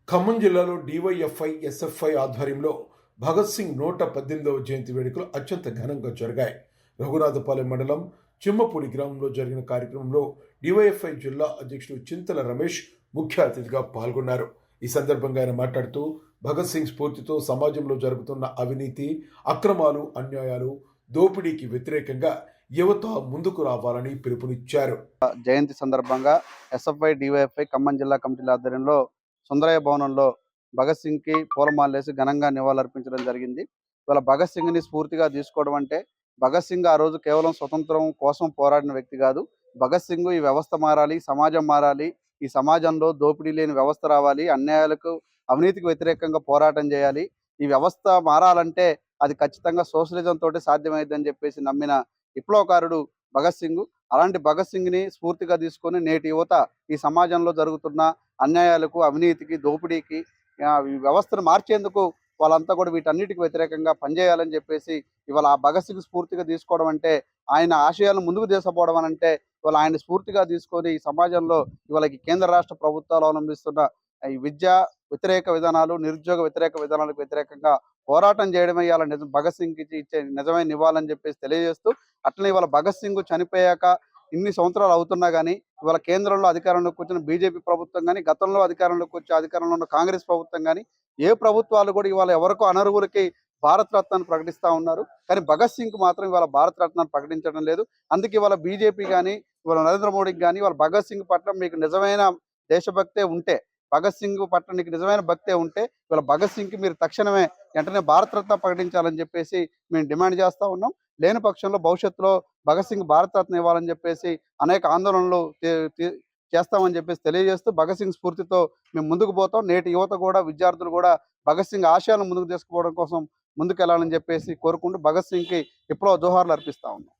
ఖమ్మం జిల్లాలో DYFI SFI ఆధ్వర్యంలో భగత్ సింగ్ 118వ జయంతి వేడుకలు అత్యంత ఘనంగా జరిగాయి. రఘునాథపాలెం మండలం చిమ్మపూడి గ్రామంలో జరిగిన కార్యక్రమంలో డివైఎఫ్ఐ జిల్లా అధ్యక్షుడు చింతల రమేష్ ముఖ్య అతిథిగా పాల్గొన్నారు. ఈ సందర్భంగా ఆయన మాట్లాడుతూ భగత్ సింగ్ స్ఫూర్తితో సమాజంలో జరుగుతున్న అవినీతి, అక్రమాలు, అన్యాయాలు, దోపిడీకి వ్యతిరేకంగా యువత ముందుకు రావాలని పిలుపునిచ్చారు. జయంతి సందర్భంగా ఎస్ఎఫ్ఐ డివైఎఫ్ఐ ఖమ్మం జిల్లా కమిటీల ఆధ్వర్యంలో సుందరయ్య భవనంలో భగత్ సింగ్కి పూలమాలేసి ఘనంగా నివాళులర్పించడం జరిగింది. ఇవాళ భగత్ సింగ్ని స్ఫూర్తిగా తీసుకోవడం అంటే, భగత్ సింగ్ ఆ రోజు కేవలం స్వతంత్రం కోసం పోరాడిన వ్యక్తి కాదు. భగత్ సింగ్ ఈ వ్యవస్థ మారాలి, సమాజం మారాలి, ఈ సమాజంలో దోపిడీ లేని వ్యవస్థ రావాలి, అన్యాయాలకు అవినీతికి వ్యతిరేకంగా పోరాటం చేయాలి, ఈ వ్యవస్థ మారాలంటే అది ఖచ్చితంగా సోషలిజం తోటి సాధ్యమైందని చెప్పేసి నమ్మిన విప్లవకారుడు భగత్ సింగ్. అలాంటి భగత్ సింగ్ని స్ఫూర్తిగా తీసుకొని నేటి యువత ఈ సమాజంలో జరుగుతున్న అన్యాయాలకు, అవినీతికి, దోపిడీకి ఈ వ్యవస్థను మార్చేందుకు వాళ్ళంతా కూడా వీటన్నిటికి వ్యతిరేకంగా పనిచేయాలని చెప్పేసి ఇవాళ ఆ భగత్ సింగ్ స్ఫూర్తిగా తీసుకోవడం అంటే, ఆయన ఆశయాలను ముందుకు తీసుకుపోవడం అని అంటే, ఇవాళ ఆయన స్ఫూర్తిగా తీసుకొని ఈ సమాజంలో ఇవాళ కేంద్ర రాష్ట్ర ప్రభుత్వాలు అవలంబిస్తున్న ఈ విద్యా వ్యతిరేక విధానాలు, నిరుద్యోగ వ్యతిరేక విధానాలకు వ్యతిరేకంగా పోరాటం చేయడమే ఇవాళ భగత్ సింగ్కి ఇచ్చే నిజమైన నివాళని చెప్పేసి తెలియజేస్తూ, అట్లనే ఇవాళ భగత్ సింగ్ చనిపోయాక ఇన్ని సంవత్సరాలు అవుతున్నా కానీ ఇవాళ కేంద్రంలో అధికారంలోకి వచ్చిన బీజేపీ ప్రభుత్వం కానీ, గతంలో అధికారంలోకి వచ్చే అధికారంలో ఉన్న కాంగ్రెస్ ప్రభుత్వం కానీ, ఏ ప్రభుత్వాలు కూడా ఇవాళ ఎవరికో అనర్హులకి భారత రత్నాన్ని ప్రకటిస్తూ ఉన్నారు. కానీ భగత్ సింగ్ మాత్రం ఇవాళ భారత రత్నాన్ని ప్రకటించడం లేదు. అందుకే ఇవాళ బీజేపీ కానీ, ఇవాళ నరేంద్ర మోడీకి కానీ ఇవాళ భగత్ సింగ్ పట్ల మీకు నిజమైన దేశభక్తే ఉంటే, భగత్ సింగ్ పట్ల నీకు నిజమైన భక్తే ఉంటే ఇవాళ భగత్ సింగ్కి మీరు తక్షణమే వెంటనే భారతరత్న ప్రకటించాలని చెప్పేసి మేము డిమాండ్ చేస్తూ ఉన్నాం. లేని పక్షంలో భవిష్యత్తులో భగత్ సింగ్ భారతరత్న ఇవ్వాలని చెప్పేసి అనేక ఆందోళనలు చేస్తామని చెప్పేసి తెలియజేస్తూ, భగత్ సింగ్ స్ఫూర్తితో మేము ముందుకు పోతాం. నేటి యువత కూడా, విద్యార్థులు కూడా భగత్ సింగ్ ఆశయాలను ముందుకు తీసుకుపోవడం కోసం ముందుకు వెళ్ళాలని చెప్పేసి కోరుకుంటూ భగత్ సింగ్కి విప్లవ జోహార్లు అర్పిస్తా ఉన్నాం.